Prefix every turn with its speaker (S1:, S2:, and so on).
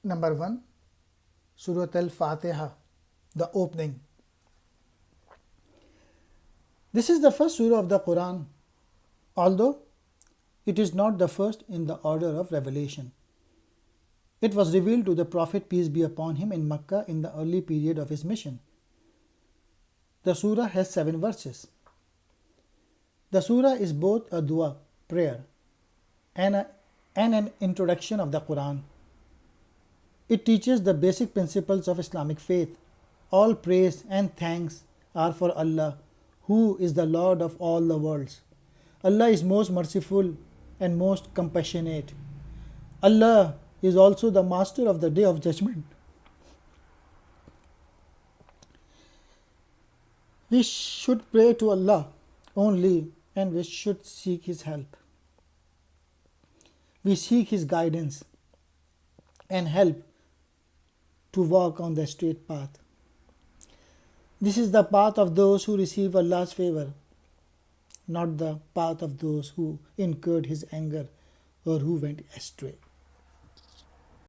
S1: Number 1, Surah Al-Fatihah, the opening. This is the first surah of the Qur'an, although it is not the first in the order of revelation. It was revealed to the Prophet, peace be upon him, in Makkah in the early period of his mission. The surah has 7 verses. The surah is both a dua, prayer, and an introduction of the Qur'an. It teaches the basic principles of Islamic faith. All praise and thanks are for Allah, who is the Lord of all the worlds. Allah is most merciful and most compassionate. Allah is also the master of the day of judgment. We should pray to Allah only, and we should seek His help. We seek His guidance and help to walk on the straight path. This is the path of those who receive Allah's favor, not the path of those who incurred His anger or who went astray.